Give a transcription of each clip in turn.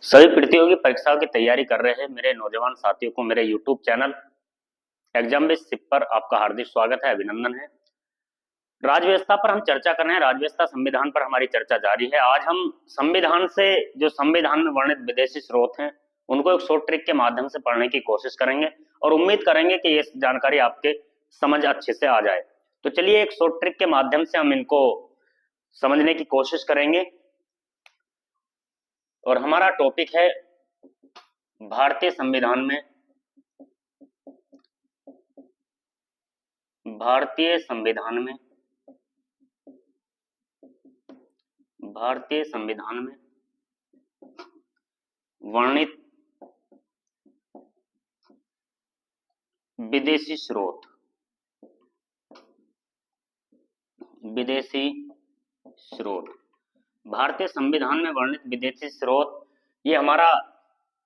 सभी प्रतियोगी परीक्षाओं की तैयारी कर रहे हैं मेरे नौजवान साथियों को मेरे YouTube चैनल एग्जाम बेस सिप पर आपका हार्दिक स्वागत है, अभिनंदन है। राजव्यवस्था पर हम चर्चा कर रहे हैं। राजव्यवस्था संविधान पर हमारी चर्चा जारी है। आज हम संविधान से जो संविधान में वर्णित विदेशी स्रोत हैं उनको एक शॉर्ट ट्रिक के माध्यम से पढ़ने की कोशिश करेंगे और उम्मीद करेंगे कि ये जानकारी आपके समझ अच्छे से आ जाए। तो चलिए एक शॉर्ट ट्रिक के माध्यम से हम इनको समझने की कोशिश करेंगे और हमारा टॉपिक है भारतीय संविधान में भारतीय संविधान में वर्णित विदेशी स्रोत भारतीय संविधान में वर्णित विदेशी स्रोत, ये हमारा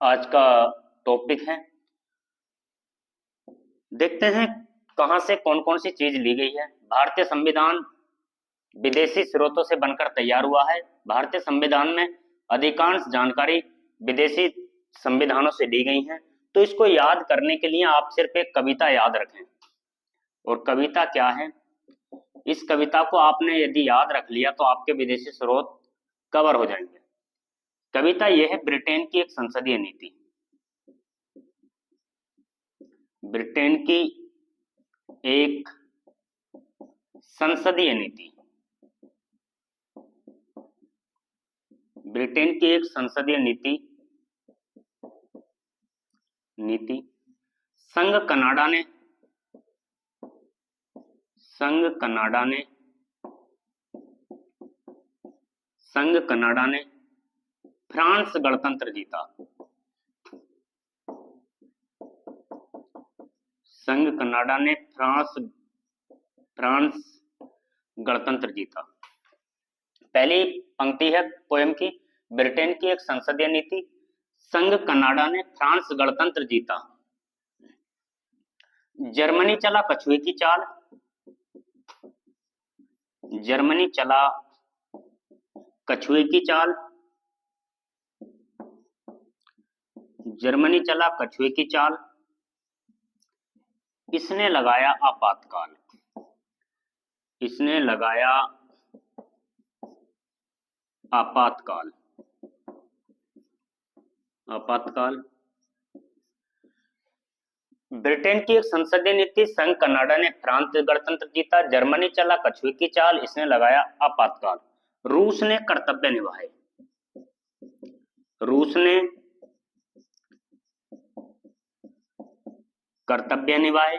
आज का टॉपिक है। देखते हैं कहां से कौन कौन सी चीज ली गई है। भारतीय संविधान विदेशी स्रोतों से बनकर तैयार हुआ है। भारतीय संविधान में अधिकांश जानकारी विदेशी संविधानों से ली गई है। तो इसको याद करने के लिए आप सिर्फ एक कविता याद रखें। और कविता क्या है, इस कविता को आपने यदि याद रख लिया तो आपके विदेशी स्रोत कवर हो जाएंगे। कविता यह है, ब्रिटेन की एक संसदीय नीति। ब्रिटेन की एक संसदीय नीति, ब्रिटेन की एक संसदीय नीति संघ कनाडा ने फ्रांस गणतंत्र जीता। संघ कनाडा ने फ्रांस गणतंत्र जीता। पहली पंक्ति है पोएम की, ब्रिटेन की एक संसदीय नीति, संघ कनाडा ने फ्रांस गणतंत्र जीता। जर्मनी चला कछुए की चाल, जर्मनी चला कछुए की चाल, जर्मनी चला कछुए की चाल, इसने लगाया आपातकाल, इसने लगाया आपातकाल। ब्रिटेन की एक संसदीय नीति, संघ कनाडा ने फ्रांस गणतंत्र जीता, जर्मनी चला कछुए की चाल, इसने लगाया आपातकाल। रूस ने कर्तव्य निभाए, रूस ने कर्तव्य निभाए,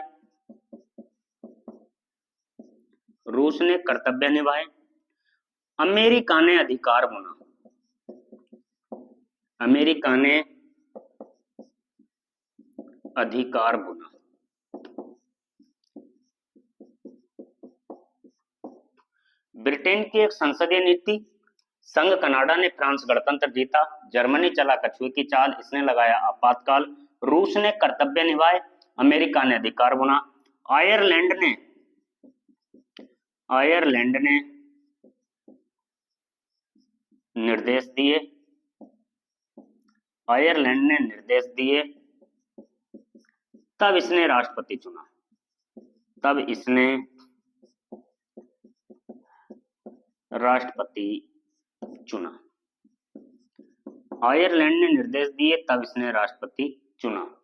रूस ने कर्तव्य निभाए। अमेरिका ने अधिकार बुना, अमेरिका ने अधिकार बुना। ब्रिटेन की एक संसदीय नीति, संघ कनाडा ने फ्रांस गणतंत्र जीता, जर्मनी चला कछुए की चाल, इसने लगाया आपातकाल, रूस ने कर्तव्य निभाए, अमेरिका ने अधिकार बुना। आयरलैंड ने निर्देश दिए, आयरलैंड ने निर्देश दिए, तब इसने राष्ट्रपति चुना, तब इसने राष्ट्रपति चुना। आयरलैंड ने निर्देश दिए, तब इसने राष्ट्रपति चुना।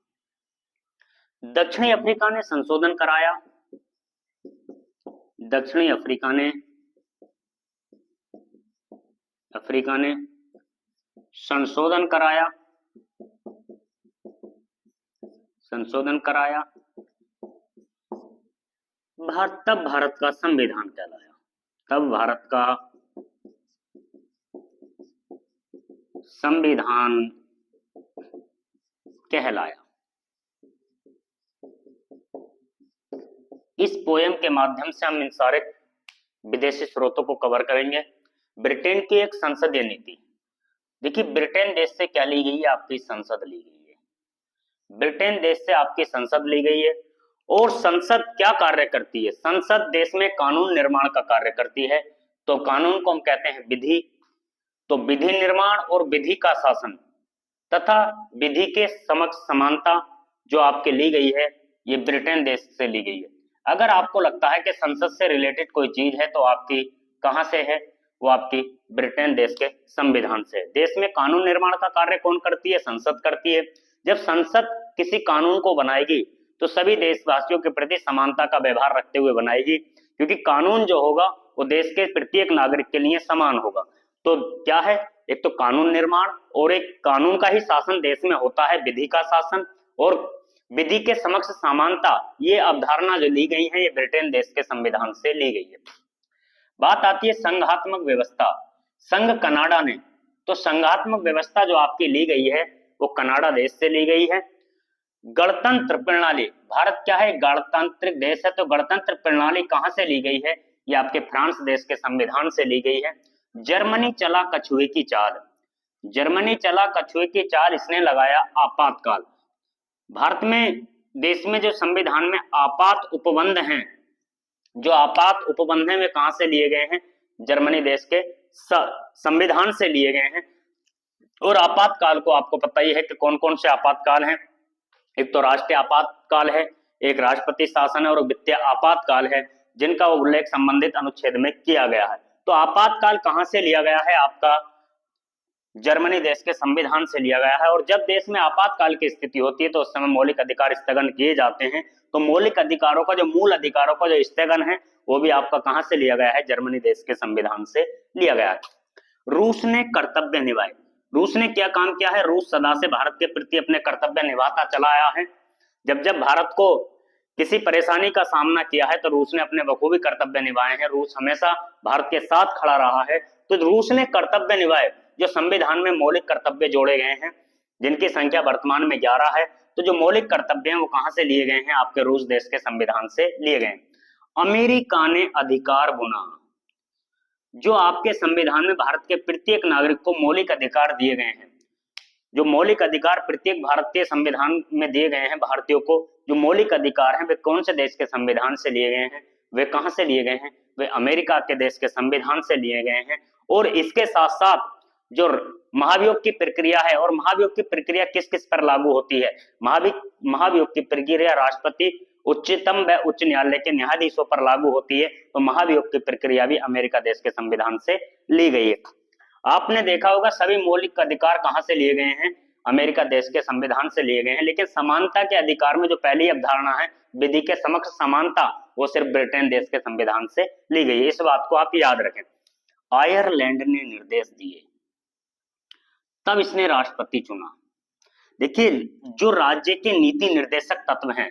दक्षिणी अफ्रीका ने संशोधन कराया, दक्षिणी अफ्रीका ने संशोधन कराया, तब भारत का संविधान कहलाया, तब भारत का संविधान कहलाया। इस पोएम के माध्यम से हम इन सारे विदेशी स्रोतों को कवर करेंगे। ब्रिटेन की एक संसदीय नीति, देखिए ब्रिटेन देश से क्या ली गई है, आपकी संसद ली गई है। ब्रिटेन देश से आपकी संसद ली गई है और संसद क्या कार्य करती है, संसद देश में कानून निर्माण का कार्य करती है। तो कानून को हम कहते हैं विधि। तो विधि निर्माण और विधि का शासन तथा विधि के समक्ष समानता जो आपके ली गई है ये ब्रिटेन देश से ली गई है। अगर आपको लगता है कि संसद से रिलेटेड कोई चीज है तो आपकी कहां से है, वो आपकी ब्रिटेन देश के संविधान से है। देश में कानून निर्माण का कार्य कौन करती है, संसद करती है। जब संसद किसी कानून को बनाएगी तो सभी देशवासियों के प्रति समानता का व्यवहार रखते हुए बनाएगी, क्योंकि कानून जो होगा वो देश के प्रत्येक नागरिक के लिए समान होगा। तो क्या है, एक तो कानून निर्माण और एक कानून का ही शासन देश में होता है, विधि का शासन और विधि के समक्ष समानता। ये अवधारणा जो ली गई है ये ब्रिटेन देश के संविधान से ली गई है। बात आती है संघात्मक व्यवस्था, संघ कनाडा ने, तो संघात्मक व्यवस्था जो आपकी ली गई है वो कनाडा देश से ली गई है। गणतंत्र प्रणाली, भारत क्या है, गणतांत्रिक देश है, तो गणतंत्र प्रणाली कहां से ली गई है, ये आपके फ्रांस देश के संविधान से ली गई है। जर्मनी चला कछुए की चाल, जर्मनी चला कछुए की चाल, इसने लगाया आपातकाल। भारत में देश में जो संविधान में आपात उपबंध हैं, जो आपात उपबंध हैं वे कहां से लिए गए हैं, जर्मनी देश के संविधान से लिए गए हैं। और आपातकाल को आपको पता ही है कि कौन कौन से आपातकाल हैं, एक तो राष्ट्रीय आपातकाल है, एक राष्ट्रपति शासन है और वित्तीय आपातकाल है, जिनका उल्लेख संबंधित अनुच्छेद में किया गया है। तो आपातकाल कहां से लिया गया है, आपका जर्मनी देश के संविधान से लिया गया है। और जब देश में आपातकाल की स्थिति होती है तो उस समय मौलिक अधिकार स्थगन किए जाते हैं। तो मौलिक अधिकारों का जो मूल अधिकारों का जो स्थगन है वो भी आपका कहां से लिया गया है, जर्मनी देश के संविधान से लिया गया है। रूस ने कर्तव्य निभाए, रूस ने क्या काम किया है, रूस सदा से भारत के प्रति अपने कर्तव्य निभाता चला आया है। जब जब भारत को किसी परेशानी का सामना किया है तो रूस ने अपने बखूबी कर्तव्य निभाए हैं। रूस हमेशा भारत के साथ खड़ा रहा है। तो रूस ने कर्तव्य निभाए, जो संविधान में मौलिक कर्तव्य जोड़े गए हैं जिनकी संख्या वर्तमान में 11 है, तो जो मौलिक कर्तव्य हैं वो कहां से लिए गए हैं, आपके रूस देश के संविधान से लिए गए। अमेरिका ने अधिकार बुना, जो आपके संविधान में भारत के प्रत्येक नागरिक को मौलिक अधिकार दिए गए हैं, जो मौलिक अधिकार प्रत्येक भारतीय संविधान में दिए गए हैं भारतीयों को, जो मौलिक अधिकार हैं वे कौन से देश के संविधान से लिए गए हैं, वे कहां से लिए गए हैं, वे अमेरिका के देश के संविधान से लिए गए हैं। और इसके साथ साथ जो महाभियोग की प्रक्रिया है, और महाभियोग की प्रक्रिया किस किस पर लागू होती है, महाभियोग की प्रक्रिया राष्ट्रपति, उच्चतम व उच्च न्यायालय के न्यायाधीशों पर लागू होती है। तो महाभियोग की प्रक्रिया भी अमेरिका देश के संविधान से ली गई है। आपने देखा होगा सभी मौलिक अधिकार कहां से लिए गए हैं, अमेरिका देश के संविधान से लिए गए हैं। लेकिन समानता के अधिकार में जो पहली अवधारणा है, विधि के समक्ष समानता, वो सिर्फ ब्रिटेन देश के संविधान से ली गई है। इस बात को आप याद रखें। आयरलैंड ने निर्देश दिए, तब इसने राष्ट्रपति चुना। देखिए, जो राज्य के नीति निर्देशक तत्व हैं,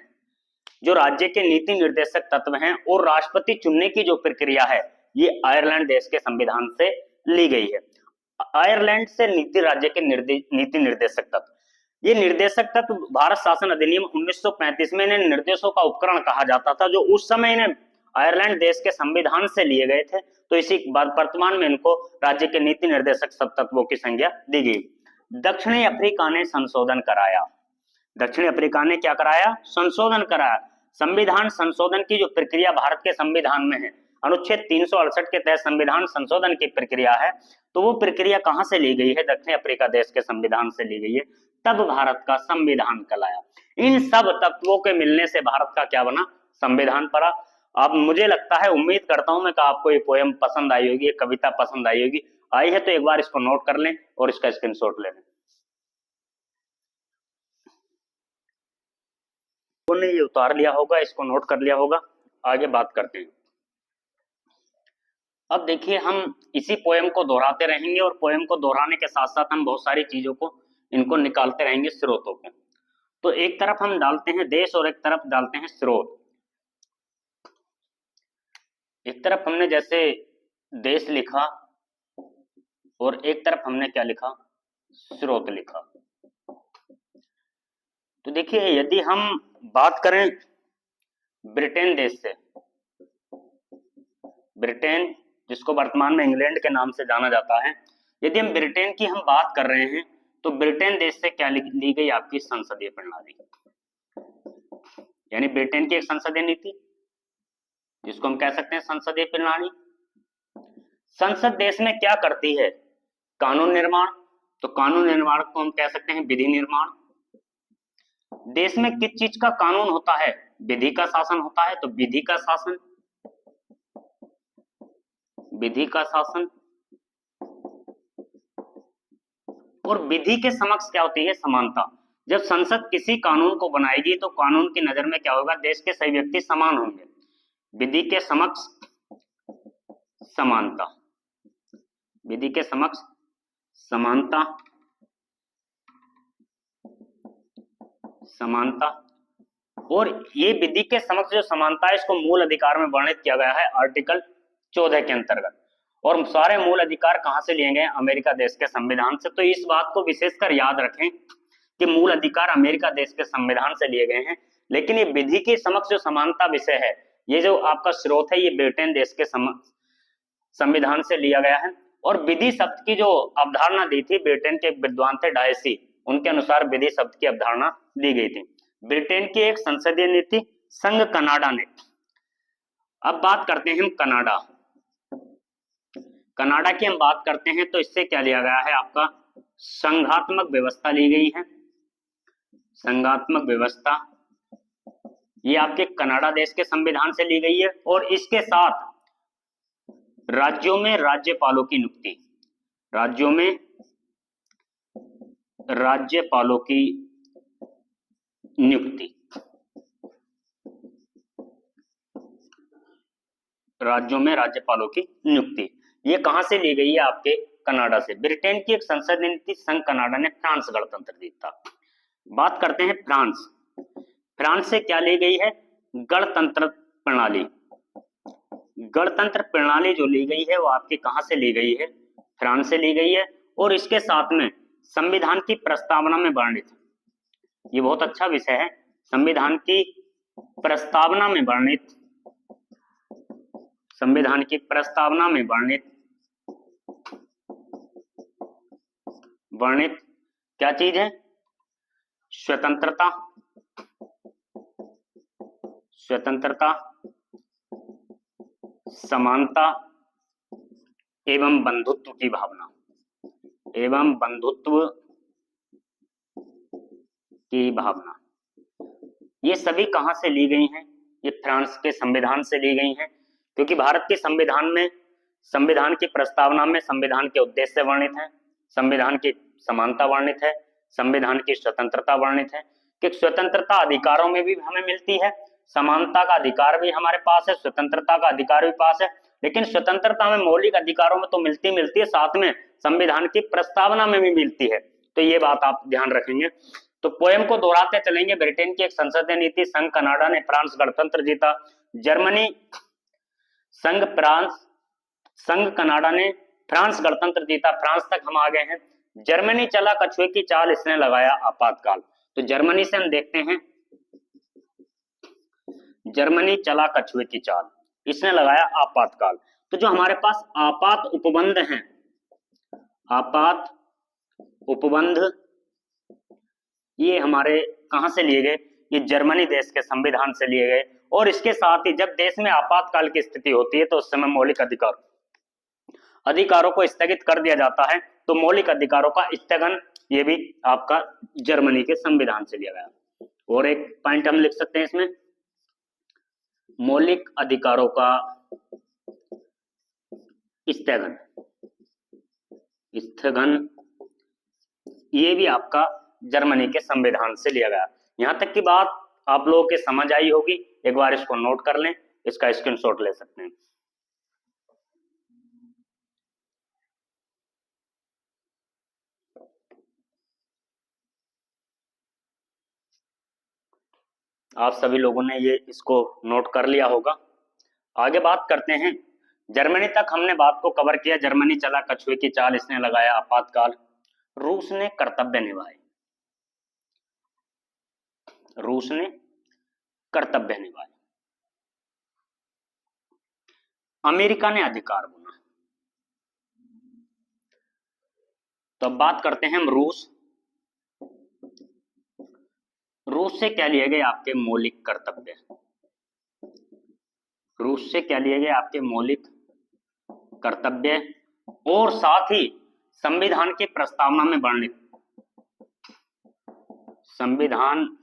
जो राज्य के नीति निर्देशक तत्व हैं और राष्ट्रपति चुनने की जो प्रक्रिया है, ये आयरलैंड देश के संविधान से ली गई है। आयरलैंड से नीति राज्य के नीति निर्देशक तत्व, ये निर्देशक तत्व भारत शासन अधिनियम 1935 में इन्हें निर्देशों का उपकरण कहा जाता था, जो उस समय इन्हें आयरलैंड देश के संविधान से लिए गए थे। तो इसी वर्तमान में इनको राज्य के नीति निर्देशक सब तत्वों की संज्ञा दी गई। दक्षिणी अफ्रीका ने संशोधन कराया, दक्षिण अफ्रीका ने क्या कराया, संशोधन कराया। संविधान संशोधन की जो प्रक्रिया भारत के संविधान में है, अनुच्छेद 368 के तहत संविधान संशोधन की प्रक्रिया है, तो वो प्रक्रिया कहां से ली गई है, दक्षिण अफ्रीका देश के संविधान से ली गई है। तब भारत का संविधान कहलाया। इन सब तत्वों के मिलने से भारत का क्या बना, संविधान पड़ा। अब मुझे लगता है, उम्मीद करता हूं मैं कि आपको ये पोएम पसंद आई होगी, ये कविता पसंद आई होगी। आई है तो एक बार इसको नोट कर लें और इसका स्क्रीनशॉट ले लें। ने ये उतार लिया होगा, इसको नोट कर लिया होगा। आगे बात करते हैं। अब देखिए, हम इसी पोएम को दोहराते रहेंगे और पोएम को दोहराने के साथ साथ हम बहुत सारी चीजों को इनको निकालते रहेंगे, स्रोतों को। तो एक तरफ हम डालते हैं देश और एक तरफ डालते हैं स्रोत। एक तरफ हमने जैसे देश लिखा और एक तरफ हमने क्या लिखा, स्रोत लिखा। तो देखिए, यदि हम बात करें ब्रिटेन देश से, ब्रिटेन जिसको वर्तमान में इंग्लैंड के नाम से जाना जाता है, यदि हम ब्रिटेन की हम बात कर रहे हैं तो ब्रिटेन देश से क्या ली गई, आपकी संसदीय प्रणाली, यानी ब्रिटेन की एक संसदीय नीति जिसको हम कह सकते हैं संसदीय प्रणाली। संसद देश में क्या करती है, कानून निर्माण। तो कानून निर्माण को हम कह सकते हैं विधि निर्माण। देश में किस चीज का कानून होता है? विधि का शासन होता है, तो विधि का शासन, विधि का शासन। और विधि के समक्ष क्या होती है? समानता। जब संसद किसी कानून को बनाएगी तो कानून की नजर में क्या होगा? देश के सभी व्यक्ति समान होंगे। विधि के समक्ष समानता, विधि के समक्ष समानता, समानता। और ये विधि के समक्ष जो समानता है, इसको मूल अधिकार में वर्णित किया गया है आर्टिकल 14 के अंतर्गत। और सारे मूल अधिकार कहां से लिए गए? अमेरिका देश के संविधान से। तो इस बात को विशेषकर याद रखें कि मूल अधिकार अमेरिका देश के संविधान से लिए गए हैं। लेकिन ये विधि के समक्ष जो समानता विषय है, ये जो आपका स्रोत है, ये ब्रिटेन देश के संविधान से लिया गया है। और विधि शब्द की जो अवधारणा दी थी ब्रिटेन के विद्वान थे डायसी, उनके अनुसार विधि शब्द की अवधारणा दी गई थी। ब्रिटेन की एक संसदीय नीति संघ कनाडा ने। अब बात करते हैं हम कनाडा, कनाडा की हम बात करते हैं तो इससे क्या लिया गया है? आपका संघात्मक व्यवस्था ली गई है। संघात्मक व्यवस्था ये आपके कनाडा देश के संविधान से ली गई है। और इसके साथ राज्यों में राज्यपालों की नियुक्ति, राज्यों में राज्यपालों की नियुक्ति, राज्यों में राज्यपालों की नियुक्ति, ये कहां से ली गई है? आपके कनाडा से। ब्रिटेन की एक संसदीय नीति संघ कनाडा ने फ्रांस गणतंत्र दी था। बात करते हैं फ्रांस, फ्रांस से क्या ली गई है? गणतंत्र प्रणाली। गणतंत्र प्रणाली जो ली गई है वो आपकी कहां से ली गई है? फ्रांस से ली गई है। और इसके साथ में संविधान की प्रस्तावना में वर्णित, ये बहुत अच्छा विषय है, संविधान की प्रस्तावना में वर्णित, संविधान की प्रस्तावना में वर्णित क्या चीज है? स्वतंत्रता, स्वतंत्रता, समानता एवं बंधुत्व की भावना, एवं बंधुत्व की भावना, ये सभी कहां से ली गई हैं? ये फ्रांस के संविधान से ली गई हैं। क्योंकि भारत के संविधान में, संविधान की प्रस्तावना में संविधान के उद्देश्य वर्णित हैं, संविधान की समानता वर्णित है, संविधान की स्वतंत्रता वर्णित है। कि स्वतंत्रता अधिकारों में भी हमें मिलती है, समानता का अधिकार भी हमारे पास है, स्वतंत्रता का अधिकार भी पास है। लेकिन स्वतंत्रता में मौलिक अधिकारों में तो मिलती है, साथ में संविधान की प्रस्तावना में भी मिलती है। तो ये बात आप ध्यान रखेंगे। तो पोएम को दोहराते चलेंगे। ब्रिटेन की एक संसदीय नीति संघ कनाडा ने फ्रांस गणतंत्र जीता। जर्मनी संघ कनाडा ने फ्रांस गणतंत्र जीता। फ्रांस तक हम आ गए हैं। जर्मनी चला कछुए की चाल, इसने लगाया आपातकाल। तो जर्मनी से हम देखते हैं, जर्मनी चला कछुए की चाल, इसने लगाया आपातकाल। तो जो हमारे पास आपात उपबंध हैं, आपात उपबंध, ये हमारे कहां से लिए गए? ये जर्मनी देश के संविधान से लिए गए। और इसके साथ ही जब देश में आपातकाल की स्थिति होती है तो उस समय मौलिक अधिकारों को स्थगित कर दिया जाता है। तो मौलिक अधिकारों का स्थगन, ये भी आपका जर्मनी के संविधान से लिया गया। और एक पॉइंट हम लिख सकते हैं इसमें, मौलिक अधिकारों का स्थगन, ये भी आपका जर्मनी के संविधान से लिया गया। यहां तक की बात आप लोगों के समझ आई होगी। एक बार इसको नोट कर लें, इसका स्क्रीनशॉट ले सकते हैं। आप सभी लोगों ने ये इसको नोट कर लिया होगा। आगे बात करते हैं। जर्मनी तक हमने बात को कवर किया। जर्मनी चला कछुए की चाल, इसने लगाया आपातकाल। रूस ने कर्तव्य निभाए, रूस ने कर्तव्य निभाए। अमेरिका ने अधिकार बुना। तो अब बात करते हैं हम रूस। रूस से क्या लिए गए? आपके मौलिक कर्तव्य। रूस से क्या लिए गए? आपके मौलिक कर्तव्य। और साथ ही संविधान की प्रस्तावना में वर्णित, संविधान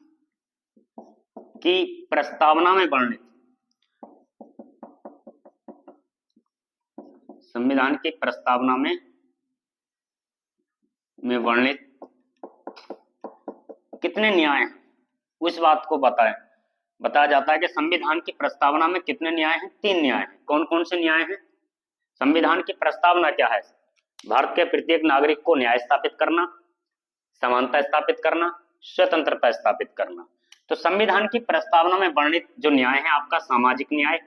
की प्रस्तावना में वर्णित, संविधान की प्रस्तावना में वर्णित कितने न्याय हैं, उस बात को बताया जाता है कि संविधान की प्रस्तावना में कितने न्याय हैं? 3 न्याय हैं। कौन कौन से न्याय हैं? संविधान की प्रस्तावना क्या है? भारत के प्रत्येक नागरिक को न्याय स्थापित करना, समानता स्थापित करना, स्वतंत्रता स्थापित करना। तो संविधान की प्रस्तावना में वर्णित जो न्याय है आपका सामाजिक न्याय,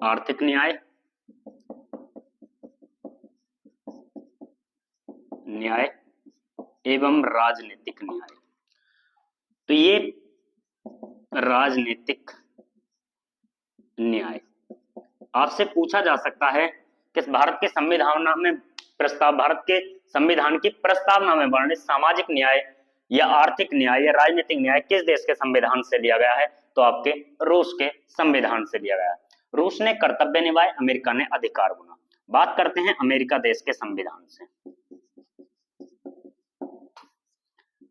आर्थिक न्याय, एवं राजनीतिक न्याय। तो ये राजनीतिक न्याय आपसे पूछा जा सकता है कि भारत के संविधान की प्रस्तावना में वर्णित सामाजिक न्याय या आर्थिक न्याय या राजनीतिक न्याय किस देश के संविधान से लिया गया है? तो आपके रूस के संविधान से लिया गया है। रूस ने कर्तव्य निभाए, अमेरिका ने अधिकार बुना। बात करते हैं अमेरिका देश के संविधान से।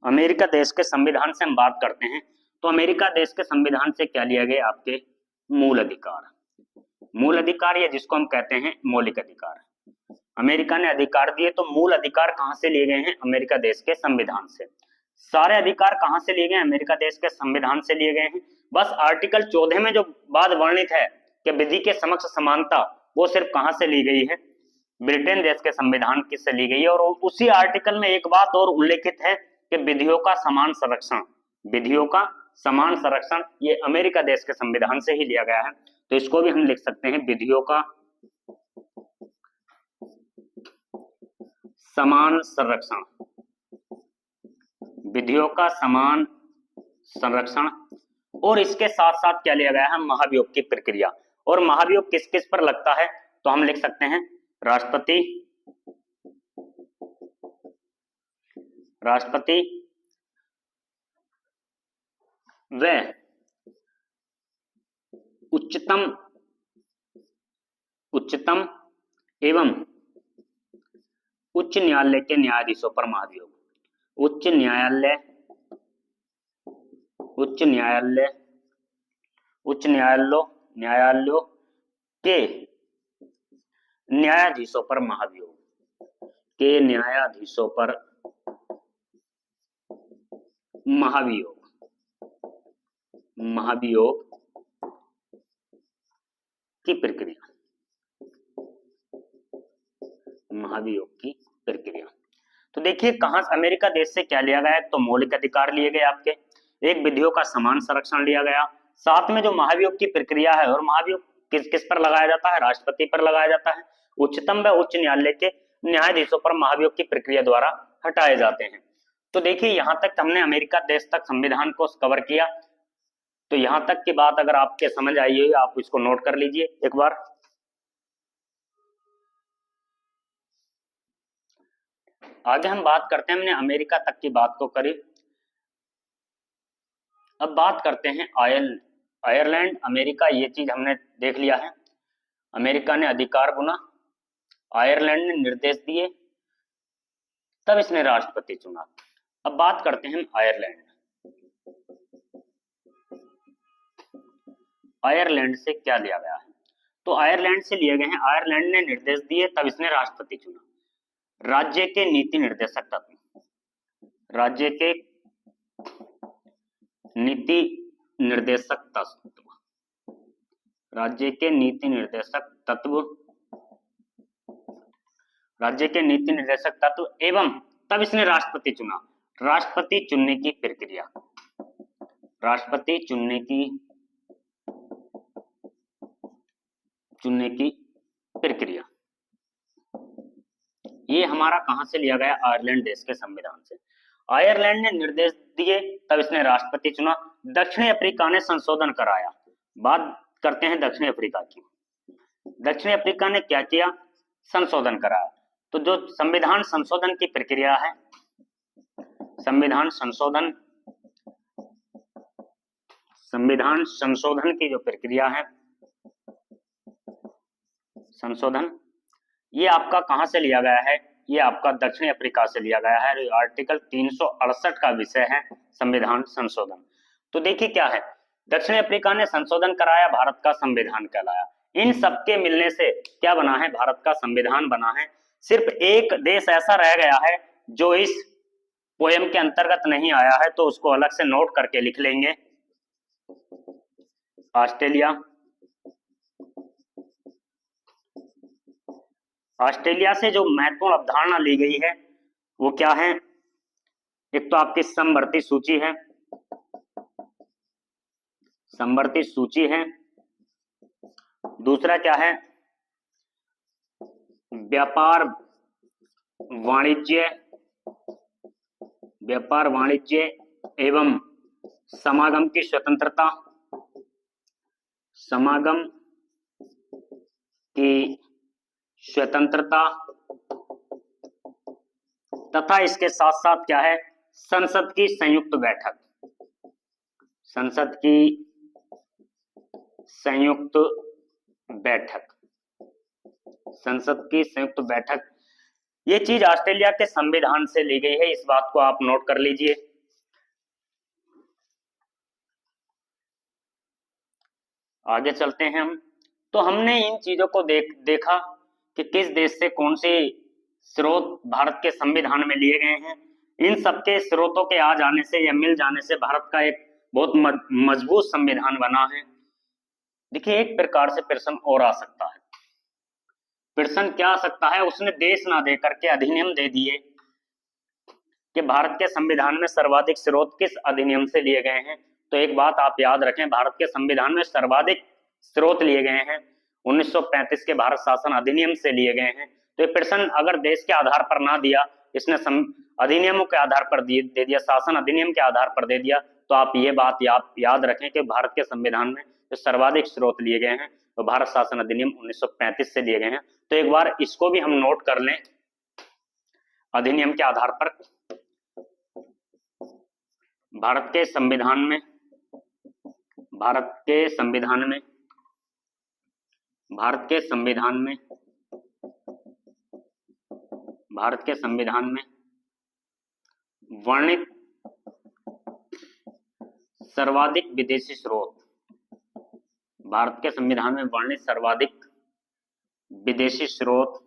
अमेरिका देश के संविधान से हम बात करते हैं तो अमेरिका देश के संविधान से क्या लिया गया? आपके मूल अधिकार, मूल अधिकार या जिसको हम कहते हैं मौलिक अधिकार। अमेरिका ने अधिकार दिए, तो मूल अधिकार कहां से लिए गए हैं? अमेरिका देश के संविधान से। सारे अधिकार कहां से लिए गए? अमेरिका देश के संविधान से लिए गए हैं। बस आर्टिकल 14 में जो बात वर्णित है कि विधि के समक्ष समानता, वो सिर्फ कहां से ली गई है? ब्रिटेन देश के संविधान से ली गई है। और उसी आर्टिकल में एक बात और उल्लेखित है कि विधियों का समान संरक्षण, विधियों का समान संरक्षण ये अमेरिका देश के संविधान से ही लिया गया है। तो इसको भी हम लिख सकते हैं विधियों का समान संरक्षण, विधियों का समान संरक्षण। और इसके साथ साथ क्या लिया गया है? महाभियोग की प्रक्रिया। और महाभियोग किस किस पर लगता है? तो हम लिख सकते हैं राष्ट्रपति, व उच्चतम एवं उच्च न्यायालय के न्यायाधीशों पर महाभियोग। उच्च न्यायालयों के न्यायाधीशों पर महाभियोग, महाभियोग की प्रक्रिया, महाभियोग की प्रक्रिया। तो देखिए कहां अमेरिका देश से क्या लिया गया है? तो मौलिक अधिकार लिए गए आपके, एक विधियों का समान संरक्षण लिया गया, साथ में जो महाभियोग की प्रक्रिया है, और महाभियोग किस किस पर लगाया जाता है? राष्ट्रपति पर लगाया जाता है। उच्चतम व उच्च न्यायालय के न्यायाधीशों पर महाभियोग की प्रक्रिया द्वारा हटाए जाते हैं। तो देखिए यहां तक हमने अमेरिका देश तक संविधान को कवर किया। तो यहां तक की बात अगर आपके समझ आई हो, आप इसको नोट कर लीजिए एक बार। आगे हम बात करते हैं, हमने अमेरिका तक की बात को करी। अब बात करते हैं आयरलैंड, अमेरिका, ये चीज हमने देख लिया है। अमेरिका ने अधिकार बुना, आयरलैंड ने निर्देश दिए, तब इसने राष्ट्रपति चुना। अब बात करते हैं आयरलैंड से क्या लिया गया है? तो आयरलैंड से लिए गए हैं, आयरलैंड ने निर्देश दिए, तब इसने राष्ट्रपति चुना। राज्य के नीति निर्देशक तत्व, राज्य के नीति निर्देशक तत्व, राज्य के नीति निर्देशक तत्व, राज्य के नीति निर्देशक तत्व, एवं तब इसने राष्ट्रपति चुना। राष्ट्रपति चुनने की प्रक्रिया, राष्ट्रपति चुनने की प्रक्रिया, ये हमारा कहां से लिया गया? आयरलैंड देश के संविधान से। आयरलैंड ने निर्देश दिए, तब इसने राष्ट्रपति चुना। दक्षिण अफ्रीका ने संशोधन कराया। बात करते हैं दक्षिण अफ्रीका की। दक्षिण अफ्रीका ने क्या किया? संशोधन कराया। तो जो संविधान संशोधन की प्रक्रिया है, संविधान संशोधन की जो प्रक्रिया है, संशोधन, ये आपका कहां से लिया गया है? ये आपका दक्षिण अफ्रीका से लिया गया है। आर्टिकल 368 का विषय है संविधान संशोधन। तो देखिए क्या है, दक्षिण अफ्रीका ने संशोधन कराया, भारत का संविधान कहलाया। इन सबके मिलने से क्या बना है? भारत का संविधान बना है। सिर्फ एक देश ऐसा रह गया है जो इस पोयम के अंतर्गत नहीं आया है, तो उसको अलग से नोट करके लिख लेंगे, ऑस्ट्रेलिया। ऑस्ट्रेलिया से जो महत्वपूर्ण अवधारणा ली गई है वो क्या है? एक तो आपकी समवर्ती सूची है, समवर्ती सूची है। दूसरा क्या है? व्यापार वाणिज्य, व्यापार वाणिज्य एवं समागम की स्वतंत्रता, समागम की स्वतंत्रता, तथा इसके साथ साथ क्या है? संसद की संयुक्त बैठक, संसद की संयुक्त बैठक, संसद की संयुक्त बैठक। ये चीज ऑस्ट्रेलिया के संविधान से ली गई है, इस बात को आप नोट कर लीजिए। आगे चलते हैं हम। तो हमने इन चीजों को देखा कि किस देश से कौन से स्रोत भारत के संविधान में लिए गए हैं। इन सबके स्रोतों के आ जाने से या मिल जाने से भारत का एक बहुत मजबूत संविधान बना है। देखिए, एक प्रकार से प्रश्न और आ सकता है। प्रश्न क्या आ सकता है? उसने देश ना दे करके अधिनियम दे दिए कि भारत के संविधान में सर्वाधिक स्रोत किस अधिनियम से लिए गए हैं। तो एक बात आप याद रखें, भारत के संविधान में सर्वाधिक स्रोत लिए गए हैं 1935 के भारत शासन अधिनियम से लिए गए हैं। तो ये प्रश्न अगर देश के आधार पर ना दिया, इसने अधिनियमों के आधार पर दे दिया, शासन अधिनियम के आधार पर दे दिया, तो आप ये बात याद रखें कि भारत के संविधान में जो सर्वाधिक स्रोत लिए गए हैं तो भारत शासन अधिनियम 1935 से लिए गए हैं। तो एक बार इसको भी हम नोट कर लें, अधिनियम के आधार पर भारत के संविधान में, भारत के संविधान में, भारत के संविधान में, भारत के संविधान में वर्णित सर्वाधिक विदेशी स्रोत, भारत के संविधान में वर्णित सर्वाधिक विदेशी स्रोत,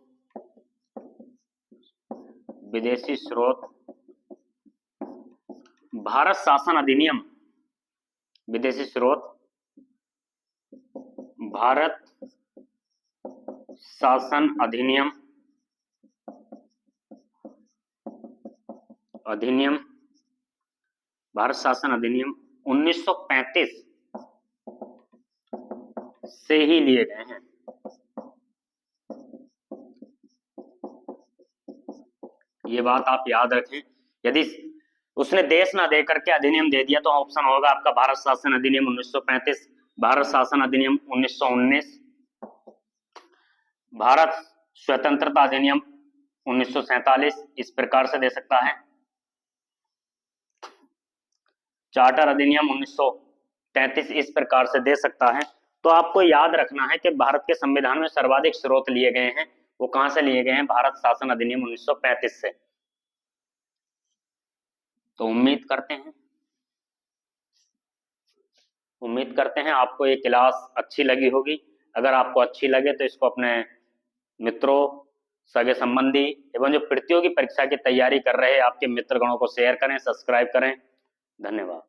विदेशी स्रोत भारत शासन अधिनियम, विदेशी स्रोत भारत शासन अधिनियम, अधिनियम भारत शासन अधिनियम 1935 से ही लिए गए हैं। ये बात आप याद रखें। यदि उसने देश ना दे करके अधिनियम दे दिया तो ऑप्शन होगा आपका भारत शासन अधिनियम 1935, भारत शासन अधिनियम 1919, भारत स्वतंत्रता अधिनियम 1947, इस प्रकार से दे सकता है। चार्टर अधिनियम 1933 इस प्रकार से दे सकता है। तो आपको याद रखना है कि भारत के संविधान में सर्वाधिक स्रोत लिए गए हैं, वो कहां से लिए गए हैं? भारत शासन अधिनियम 1935 से। तो उम्मीद करते हैं आपको ये क्लास अच्छी लगी होगी। अगर आपको अच्छी लगे तो इसको अपने मित्रों, सगे संबंधी एवं जो प्रतियोगी परीक्षा की तैयारी कर रहे हैं आपके मित्रगणों को शेयर करें, सब्सक्राइब करें। धन्यवाद।